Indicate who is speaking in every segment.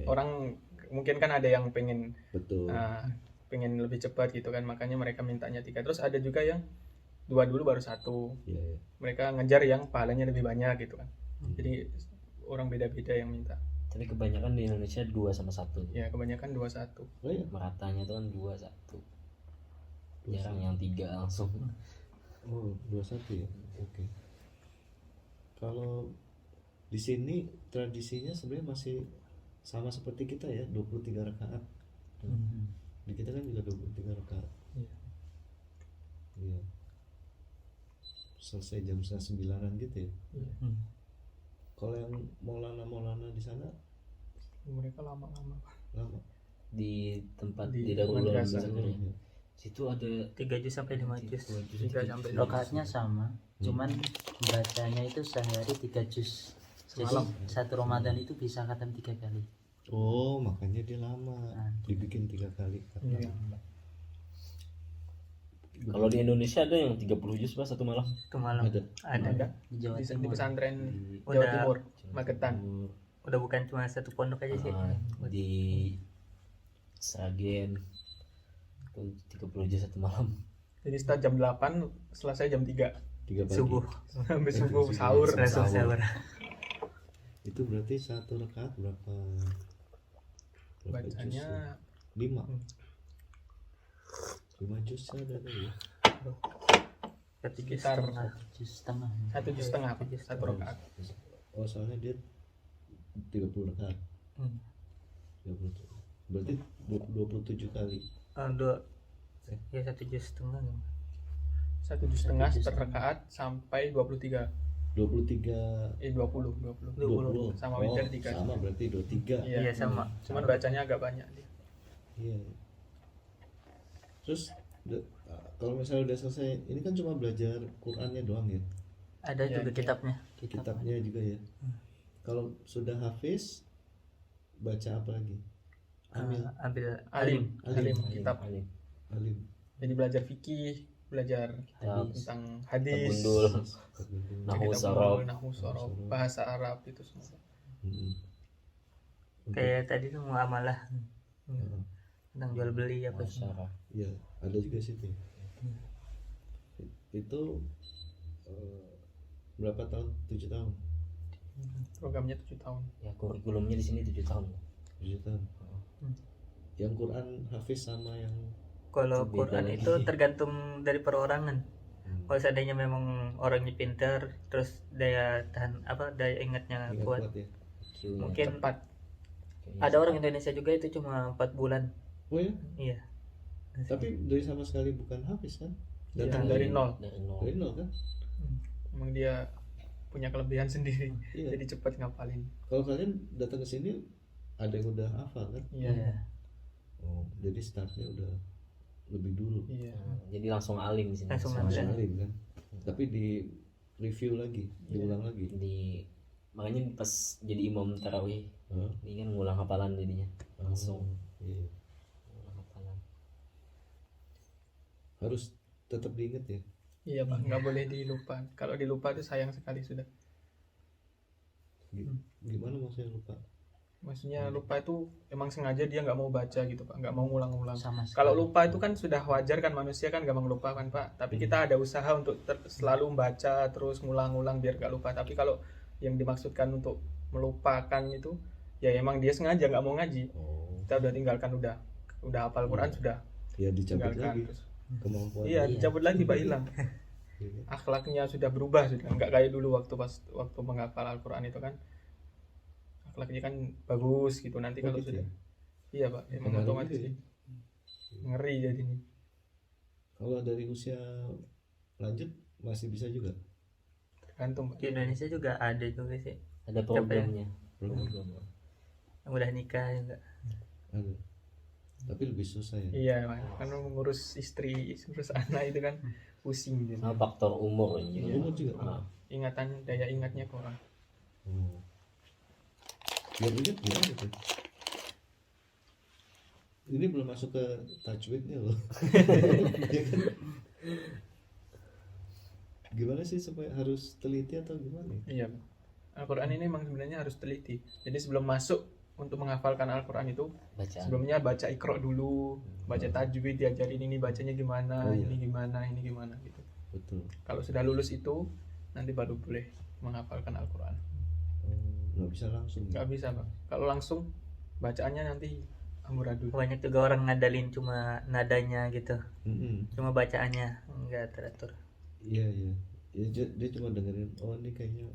Speaker 1: orang mungkin kan ada yang pengen
Speaker 2: Betul.
Speaker 1: pengen lebih cepat gitu kan, makanya mereka mintanya 3. Terus ada juga yang 2 dulu baru 1.
Speaker 2: Iya.
Speaker 1: Mereka ngejar yang pahalanya lebih banyak gitu kan. Jadi orang beda-beda yang minta.
Speaker 3: Tapi kebanyakan di Indonesia 2 sama 1.
Speaker 1: Ya kebanyakan 2-1.
Speaker 2: Oh iya.
Speaker 3: Meratanya itu kan 2-1. Jarang yang 3 langsung.
Speaker 2: Oh, 21 ya. Oke. Kalau di sini tradisinya sebenarnya masih sama seperti kita ya, 23 rakaat. Di kita kan juga 23 rakaat. Iya. Selesai jam 9:30 gitu ya. Kalau yang Maulana di sana
Speaker 1: Mereka lama-lama.
Speaker 2: lama.
Speaker 3: Di tempat
Speaker 1: Di
Speaker 3: di Darul Ulum
Speaker 1: madrasah.
Speaker 3: sebenarnya. Situ ada
Speaker 4: 3 juz sampai 5 juz.
Speaker 1: 3 sampai 5.
Speaker 5: Rakaatnya sama, cuman bacanya itu sehari 3 juz. Jadi
Speaker 1: Semalam.
Speaker 5: satu Ramadan itu bisa khatam 3 kali.
Speaker 2: Oh, makanya dia lama. Dibikin 3 kali.
Speaker 1: Iya.
Speaker 3: Kalau di Indonesia ada yang 30 juz Pak satu malam.
Speaker 4: Itu malam.
Speaker 2: Ada.
Speaker 1: Ada
Speaker 5: Di Jawa
Speaker 1: di
Speaker 5: Timur.
Speaker 1: pesantren
Speaker 3: Di
Speaker 1: Jawa
Speaker 4: Udah.
Speaker 1: Timur, Magetan.
Speaker 4: Udah bukan cuma satu pondok aja sih.
Speaker 3: Di Sragen itu 30 juz satu malam.
Speaker 1: Jadi start jam 8, selesai jam 3.
Speaker 2: 3 pagi.
Speaker 4: Subuh
Speaker 1: Sampai subuh sahur.
Speaker 4: langsung sahur.
Speaker 2: Itu berarti satu rakaat berapa juz ya?
Speaker 1: Bacanya
Speaker 2: 5. 5 juz ada tadi ya.
Speaker 1: sekitar
Speaker 5: Juz setengah.
Speaker 1: 1 juz setengah, Pak. 1 rakaat.
Speaker 2: Oh, soalnya dia 30 rakaat. 30. Berarti 27 kali.
Speaker 4: Ya 1 juz setengah.
Speaker 1: 1 juz setengah per rakaat sampai 23.
Speaker 2: 23
Speaker 1: 20 sama witir 3.
Speaker 2: sama berarti 23.
Speaker 4: Iya sama.
Speaker 1: Cuman bacanya agak banyak dia.
Speaker 2: Iya. Terus kalau misalnya udah selesai, ini kan cuma belajar Qur'annya doang ya.
Speaker 4: Ada juga kitabnya.
Speaker 2: Kitabnya juga ya. Kalau sudah hafiz, baca apa lagi?
Speaker 4: Ambil
Speaker 1: Alim kitab.
Speaker 2: Alim.
Speaker 1: Jadi belajar fikih, belajar tentang hadis,
Speaker 3: Gundul, Nahwu Sorof,
Speaker 1: Nahwu Sorof, bahasa Arab itu semua.
Speaker 4: kayak tadi tuh muamalah. Tentang jual beli apa sih.
Speaker 3: masyarakat.
Speaker 2: Iya, ada juga situ. Itu berapa tahun? 7 tahun.
Speaker 1: Programnya 7 tahun.
Speaker 3: Ya kurikulumnya di sini 7 tahun.
Speaker 2: 7 tahun. Yang Quran hafiz sama yang
Speaker 4: Kalau
Speaker 3: Itu beda
Speaker 4: Quran
Speaker 3: lagi.
Speaker 4: itu tergantung dari perorangan. Kalau seandainya memang orangnya pintar, terus daya ingatnya
Speaker 2: ingat
Speaker 4: kuat,
Speaker 2: kuat ya.
Speaker 3: Q-nya
Speaker 4: mungkin
Speaker 1: Cepat.
Speaker 3: kayaknya
Speaker 4: ada orang Indonesia juga itu cuma 4 bulan.
Speaker 2: Oh ya,
Speaker 4: Iya.
Speaker 2: tapi dari sama sekali bukan hafiz kan?
Speaker 1: Iya,
Speaker 2: Datang
Speaker 1: dari nol.
Speaker 3: dari nol.
Speaker 2: Dari nol kan?
Speaker 1: Emang dia punya kelebihan sendiri.
Speaker 2: Iya.
Speaker 1: Jadi cepat ngapalin.
Speaker 2: Kalau kalian datang ke sini ada yang udah hafal kan?
Speaker 1: Iya.
Speaker 2: Oh, jadi startnya udah lebih dulu.
Speaker 1: Iya.
Speaker 3: Jadi langsung alim di sini.
Speaker 4: Langsung
Speaker 2: Langsung alim kan? Tapi di review lagi, diulang lagi.
Speaker 3: Makanya pas jadi imam tarawih
Speaker 2: Hah?
Speaker 3: ini kan ngulang hafalan jadinya langsung
Speaker 2: Iya.
Speaker 3: ngulang hafalan.
Speaker 2: Harus tetap diingat ya.
Speaker 1: Iya, Pak, nggak boleh dilupa. Kalau dilupa itu sayang sekali sudah.
Speaker 2: Gimana maksudnya lupa?
Speaker 1: Maksudnya lupa itu emang sengaja dia nggak mau baca gitu, Pak, nggak mau ngulang-ngulang.
Speaker 5: Sama sekali.
Speaker 1: Kalau lupa itu kan sudah wajar kan, manusia kan gampang lupa kan, Pak. Tapi kita ada usaha untuk selalu membaca terus ngulang-ngulang biar nggak lupa. Tapi kalau yang dimaksudkan untuk melupakan itu ya emang dia sengaja nggak mau ngaji.
Speaker 2: Oh,
Speaker 1: Kita udah tinggalkan, udah hafal Quran sudah
Speaker 2: ya dicabut
Speaker 1: tinggalkan
Speaker 2: lagi
Speaker 1: terus.
Speaker 2: kemampuan.
Speaker 1: Iya, dicabut lagi, Pak, hilang.
Speaker 2: Iya.
Speaker 1: Akhlaknya sudah berubah, sudah nggak kayak dulu waktu menghafal Al-Quran itu kan akhlaknya kan bagus gitu. Nanti
Speaker 2: Oh,
Speaker 1: kalau
Speaker 2: gitu
Speaker 1: sudah
Speaker 2: ya?
Speaker 1: iya, Pak, emang
Speaker 2: Pengaruh
Speaker 1: otomatis
Speaker 2: gitu ya?
Speaker 1: ngeri jadinya.
Speaker 2: Kalau dari usia lanjut masih bisa juga.
Speaker 1: Tergantung, Pak.
Speaker 4: Di Indonesia juga ada juga sih.
Speaker 3: Ada programnya.
Speaker 2: Program
Speaker 4: Yang udah nikah juga.
Speaker 2: ada. Tapi lebih susah ya.
Speaker 1: Iya, Pak, kan mengurus istri, ngurus anak itu kan pusing gitu.
Speaker 3: Sama faktor umur ini juga.
Speaker 2: Umur juga.
Speaker 3: Ah,
Speaker 1: Ingatan, daya ingatnya kurang.
Speaker 2: Oh. Biar ingat gimana tuh? Ini belum masuk ke tajwidnya loh. Ya kan? Gimana sih supaya harus teliti atau gimana?
Speaker 1: Iya, Pak. Al-Quran ini memang sebenarnya harus teliti. Jadi sebelum masuk untuk menghafalkan Al-Quran itu
Speaker 3: Bacaan.
Speaker 1: sebelumnya baca Iqra dulu, baca tajwid, diajarin ini bacanya gimana,
Speaker 2: Oh, iya.
Speaker 1: ini gimana gitu.
Speaker 2: Betul.
Speaker 1: Kalau sudah lulus itu nanti baru boleh menghafalkan Al-Quran.
Speaker 2: Nggak bisa langsung.
Speaker 1: Nggak bisa Pak. Kalau langsung bacaannya nanti amburadul.
Speaker 4: Banyak juga orang ngadalin cuma nadanya gitu,
Speaker 2: Mm-mm.
Speaker 4: cuma bacaannya enggak teratur.
Speaker 2: Iya iya. Ya, dia cuma dengerin, oh ini kayaknya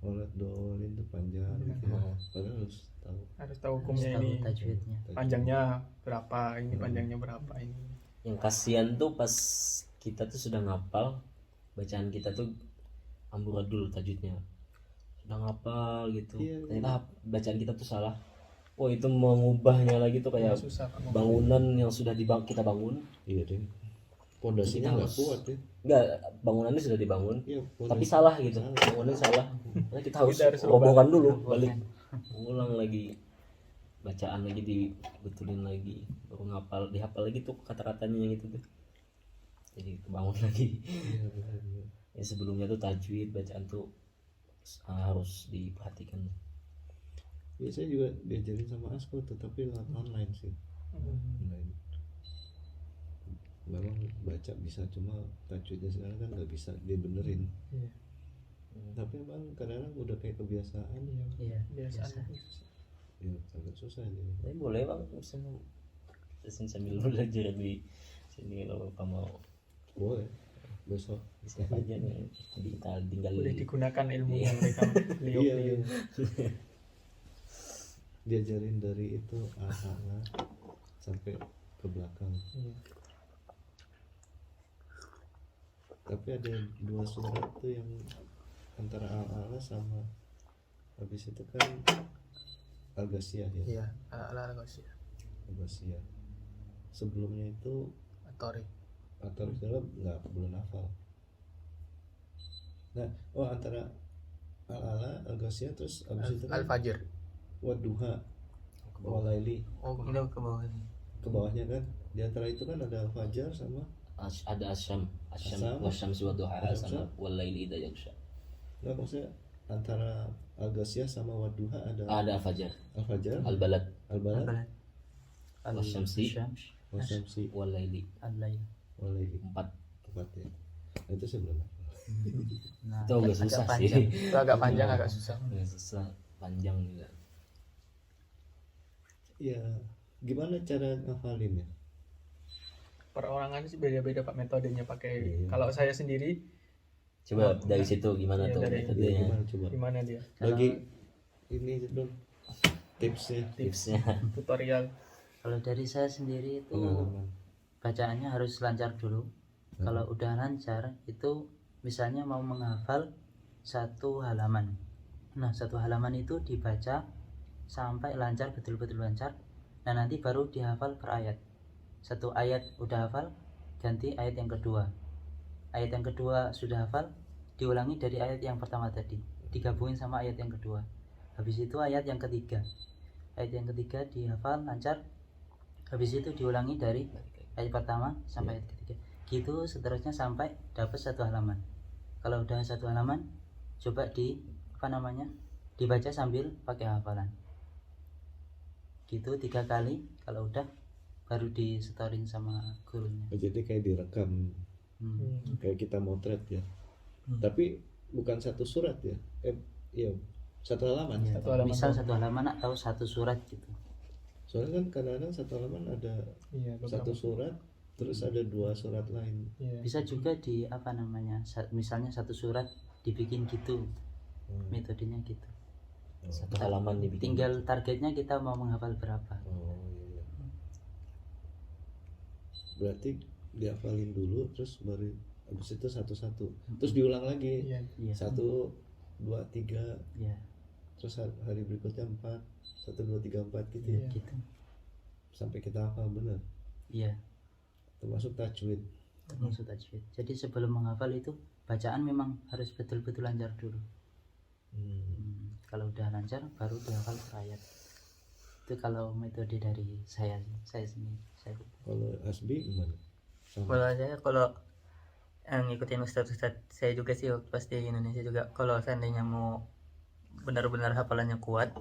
Speaker 2: olet dolin tuh panjang gitu.
Speaker 3: Oh.
Speaker 2: Padahal harus tahu.
Speaker 1: Harus tahu
Speaker 5: Harus
Speaker 1: hukumnya
Speaker 5: tahu
Speaker 1: ini.
Speaker 5: tajwidnya.
Speaker 1: Panjangnya berapa, ini panjangnya berapa ini.
Speaker 3: Yang kasihan tuh pas kita tuh sudah ngapal, bacaan kita tuh amburadul tajwidnya, sudah ngapal gitu,
Speaker 2: Iya,
Speaker 3: ternyata bacaan kita tuh salah. Oh itu mengubahnya lagi tuh kayak
Speaker 1: Susah Pak.
Speaker 3: bangunan yang sudah kita bangun,
Speaker 2: Iya deh. Pondasinya
Speaker 3: Kita
Speaker 2: nggak
Speaker 3: harus-
Speaker 2: kuat ya.
Speaker 3: enggak, bangunannya sudah dibangun
Speaker 2: Iya.
Speaker 3: tapi salah gitu, bangunannya salah. Nah, kita harus
Speaker 1: Kita harus
Speaker 3: robohkan dulu, balik, ulang lagi, bacaan lagi dibetulin lagi, baru ngapal, dihafal lagi tuh kata-katanya yang itu tuh, jadi kebangun lagi.
Speaker 2: Iya benar. Iya.
Speaker 3: Ya sebelumnya tuh tajwid bacaan tuh harus diperhatikan.
Speaker 2: Ya, saya juga diajarin sama Asko, tetapi lewat online sih. Online. Memang baca bisa, cuma tajwidnya sekarang kan nggak bisa dia benerin.
Speaker 1: Iya.
Speaker 2: Tapi emang kadang-kadang udah kayak kebiasaan.
Speaker 5: Iya,
Speaker 1: Biasanya.
Speaker 5: biasa.
Speaker 2: Ya agak susah ini.
Speaker 3: Tapi boleh bang, bisa sambil belajar di sini kalau bapak mau,
Speaker 2: Boleh. Besok.
Speaker 3: bisa aja nih, jadi tinggal
Speaker 1: Boleh digunakan ilmu
Speaker 3: Iya.
Speaker 1: yang mereka beliau.
Speaker 2: Iya, iya. Diajarin dari itu A sampai ke belakang.
Speaker 1: Iya.
Speaker 2: Tapi ada dua surat tuh yang antara Al-Ala sama habis itu kan Al-Ghasyiyah ya.
Speaker 1: Iya, ala sih.
Speaker 2: Al-Ghasyiyah. Sebelumnya itu
Speaker 1: Atorik.
Speaker 2: atau dalam nggak belum hafal. Nah, antara Al-Ala, Al-Ghasyiyah, terus habis itu kan
Speaker 1: Al-Fajr.
Speaker 2: Wadduha, Walaili.
Speaker 1: Oh,
Speaker 4: Itu ke bawah ini.
Speaker 2: Ke bawahnya kan, di antara itu kan ada Al-Fajar sama
Speaker 3: ada asyam
Speaker 2: Asyam.
Speaker 3: wasyamsi wadduha
Speaker 2: Wasyamsi.
Speaker 3: sama walaili idza yaghsha.
Speaker 2: nggak, maksudnya antara Al-Ghasyiyah sama Wadduha ada
Speaker 3: Ada al-fajar,
Speaker 2: Al-Fajar,
Speaker 3: al-balad,
Speaker 2: Al-Balad,
Speaker 4: Al-Balad.
Speaker 3: wasyamsi,
Speaker 5: Syams,
Speaker 2: Wasyamsi,
Speaker 3: walaili.
Speaker 5: Al-Lail.
Speaker 2: Walaili.
Speaker 3: 4.
Speaker 2: Empat ya. Nah, itu saya belum hafal.
Speaker 5: Nah,
Speaker 3: Itu agak susah sih.
Speaker 5: panjang.
Speaker 1: itu agak panjang, agak susah.
Speaker 3: Agak susah, panjang juga.
Speaker 2: Ya, gimana cara ngafalinnya?
Speaker 1: Perorangan sih beda-beda Pak metodenya pakai.
Speaker 2: Iya.
Speaker 1: Kalau saya sendiri
Speaker 3: Coba dari situ gimana
Speaker 1: Iya,
Speaker 3: tuh
Speaker 1: dari-
Speaker 3: metodenya,
Speaker 2: Gimana coba?
Speaker 1: gimana dia?
Speaker 2: Bagi ini dong tipsnya,
Speaker 3: tipsnya.
Speaker 1: Tutorial.
Speaker 5: Kalau dari saya sendiri itu
Speaker 2: pengalaman.
Speaker 5: bacaannya harus lancar dulu. Kalau udah lancar itu misalnya mau menghafal satu halaman. Nah, satu halaman itu dibaca sampai lancar, betul-betul lancar. Nah, nanti baru dihafal per ayat. Satu ayat udah hafal, ganti ayat yang kedua. Ayat yang kedua sudah hafal, diulangi dari ayat yang pertama tadi, digabungin sama ayat yang kedua. Habis itu ayat yang ketiga. Ayat yang ketiga dihafal lancar. Habis itu diulangi dari ayat pertama sampai ayat ketiga. Gitu seterusnya sampai dapat satu halaman. Kalau udah satu halaman, coba dibaca sambil pakai hafalan. Gitu 3 kali. Kalau udah baru disetorin sama gurunya.
Speaker 2: Jadi kayak direkam, kayak kita motret ya. Tapi bukan satu surat ya. Iya, satu halaman.
Speaker 5: Ya,
Speaker 1: Satu halaman
Speaker 5: misal
Speaker 1: doang.
Speaker 5: satu halaman atau satu surat gitu.
Speaker 2: Soalnya kan kadang-kadang satu halaman ada
Speaker 1: Iya,
Speaker 2: satu surat, terus ada 2 surat lain.
Speaker 1: Iya.
Speaker 5: Bisa juga misalnya satu surat dibikin gitu. Metodenya gitu.
Speaker 3: Satu halaman dibikin.
Speaker 5: Tinggal targetnya kita mau menghafal berapa.
Speaker 2: Oh iya. Berarti dihafalin dulu, terus baru habis itu satu-satu, terus diulang lagi.
Speaker 1: Iya.
Speaker 5: Iya.
Speaker 2: 1, 2, 3,
Speaker 5: Iya,
Speaker 2: terus hari berikutnya 4, 1, 2, 3, 4 gitu ya.
Speaker 1: Iya.
Speaker 5: gitu.
Speaker 2: Sampai kita hafal benar.
Speaker 5: Iya,
Speaker 2: Termasuk tajwid.
Speaker 5: maksud tajwid. Jadi sebelum menghafal itu bacaan memang harus betul-betul lancar dulu. Kalau udah lancar baru dihafal per ayat. Itu kalau metode dari saya sendiri.
Speaker 2: Kalau Asbi gimana? Sama.
Speaker 4: Kalau yang ngikutin Ustadz saya juga sih pasti di Indonesia juga, kalau seandainya mau benar-benar hafalannya kuat,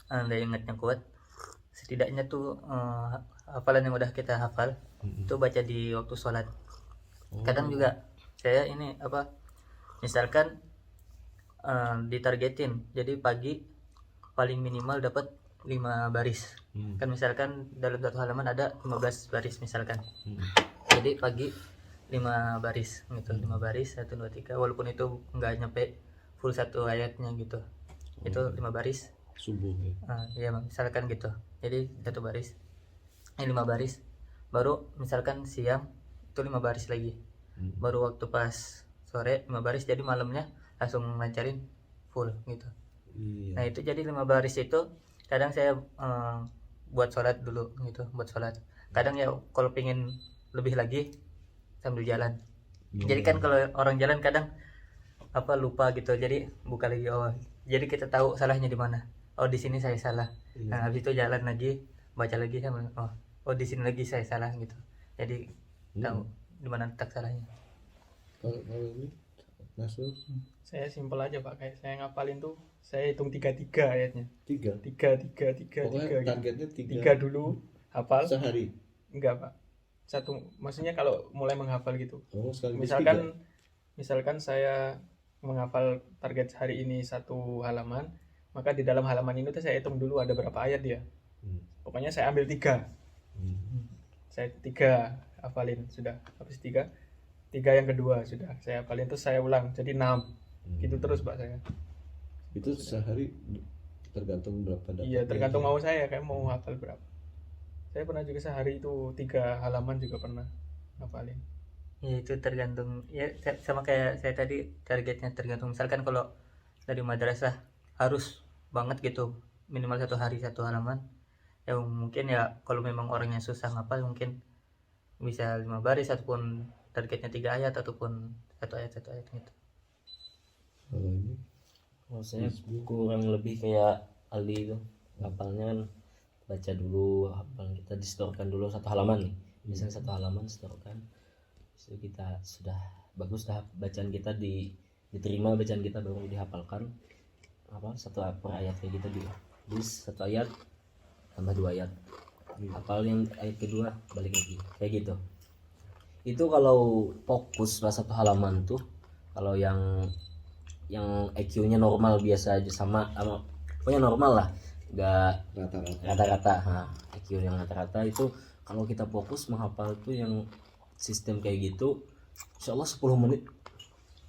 Speaker 4: daya ingatnya kuat, setidaknya tuh hafalan yang udah kita hafal itu baca di waktu sholat. Kadang juga saya ini apa, misalkan ditargetin, jadi pagi paling minimal dapat 5 baris. Kan misalkan dalam satu halaman ada 15 baris misalkan. Jadi pagi 5 baris gitu, 5 baris 1 2 3, walaupun itu nggak nyampe full satu ayatnya gitu. Itu 5 baris.
Speaker 2: Subuh ya.
Speaker 4: Ya misalkan gitu. Jadi 1 baris. 5 baris. Baru misalkan siang itu 5 baris lagi. Baru waktu pas sore 5 baris, jadi malamnya langsung lancarin full gitu.
Speaker 2: Iya.
Speaker 4: Nah itu jadi 5 baris itu kadang saya buat sholat dulu gitu, buat sholat. Kadang ya kalau pengen lebih lagi sambil jalan. Jadi kan kalau orang jalan kadang apa lupa gitu, jadi buka lagi, oh jadi kita tahu salahnya di mana. Oh di sini saya salah. Nah habis itu jalan lagi, baca lagi sama oh di sini lagi saya salah gitu. Jadi tahu di mana letak salahnya.
Speaker 2: Kalau ini Nasrul
Speaker 1: Saya simpel aja Pak, kayak saya ngapalin tuh saya hitung 3 ayatnya.
Speaker 2: 3.
Speaker 1: 3
Speaker 2: Pokoknya
Speaker 1: gitu.
Speaker 2: targetnya 3
Speaker 1: dulu hafal.
Speaker 2: sehari.
Speaker 1: Enggak Pak, satu, maksudnya kalau mulai menghafal gitu.
Speaker 2: Oh, sekaligus
Speaker 1: Misalkan saya menghafal target hari ini 1 halaman, maka di dalam halaman ini tuh saya hitung dulu ada berapa ayat dia. Pokoknya saya ambil 3. Saya 3 hafalin, sudah habis 3 yang kedua sudah saya hafalin, terus saya ulang jadi 6. Gitu terus Pak saya.
Speaker 2: Itu sehari tergantung berapa dapat.
Speaker 1: Iya, tergantung mau saya kayak mau hafal berapa. Saya pernah juga sehari itu 3 halaman juga pernah hafalin.
Speaker 4: Ya itu tergantung ya, sama kayak saya tadi, targetnya tergantung. Misalkan kalau dari madrasah harus banget gitu minimal 1 hari 1 halaman, ya mungkin ya kalau memang orangnya susah ngapal mungkin bisa 5 baris ataupun targetnya 3 ayat ataupun 1 ayat gitu.
Speaker 2: Kalau ini
Speaker 3: Kalau saya kurang lebih kayak Ali itu, hafalnya kan baca dulu, hafal kita distorkan dulu 1 halaman nih, misalnya 1 halaman distorkan, so kita sudah bagus dah bacaan kita diterima bacaan kita, baru dihafalkan apa 1 per ayat kayak gitu di 1 ayat tambah 2 ayat, hafal yang ayat kedua balik lagi kayak gitu. Itu kalau fokus pas 1 halaman tuh, kalau yang IQ-nya normal biasa aja sama pokoknya normal lah, nggak rata-rata. IQ yang rata-rata itu kalau kita fokus menghafal tuh yang sistem kayak gitu, insya Allah 10 menit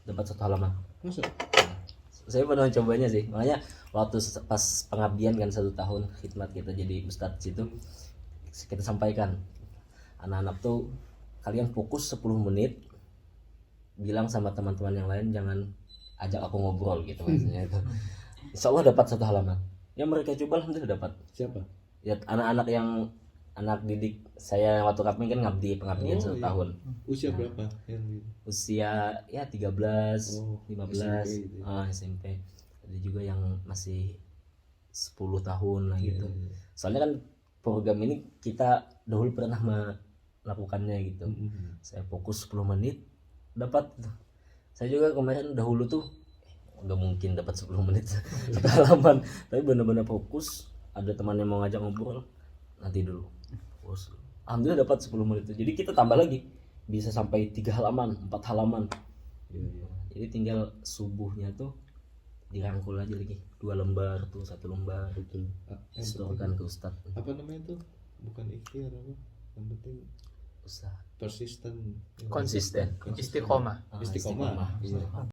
Speaker 3: dapat 1 halaman.
Speaker 2: masa?
Speaker 3: Saya pernah cobanya sih, makanya waktu pas pengabdian kan 1 tahun khidmat kita jadi ustadz situ, kita sampaikan anak-anak tuh kalian fokus 10 menit, bilang sama teman-teman yang lain jangan ajak aku ngobrol gitu maksudnya itu. Insya Allah dapat 1 halaman. Ya mereka coba alhamdulillah dapat.
Speaker 2: Siapa?
Speaker 3: Ya anak-anak yang anak didik saya waktu kami kan pengabdian 1 tahun.
Speaker 2: Usia berapa yang
Speaker 3: Usia ya 13, 15,
Speaker 2: SMP gitu.
Speaker 3: SMP. Ada juga yang masih 10 tahun lah gitu. Soalnya kan program ini kita dahulu pernah melakukannya gitu. Saya fokus 10 menit dapat. Saya juga kemarin dahulu tuh nggak mungkin dapat 10 menit 1 halaman, tapi benar-benar fokus. Ada teman yang mau ngajak ngobrol, nanti dulu fokus. Alhamdulillah dapat 10 menit itu. Jadi kita tambah lagi bisa sampai 3 halaman 4 halaman. Jadi tinggal subuhnya tuh dirangkul aja lagi 2 lembar tuh, 1 lembar
Speaker 2: betul.
Speaker 3: distorkan ke ustadz.
Speaker 2: Apa namanya itu? Bukan ikhtiar apa? Yang penting
Speaker 3: Usaha
Speaker 2: persisten,
Speaker 1: Konsisten, istiqomah.
Speaker 2: istiqomah. Iya.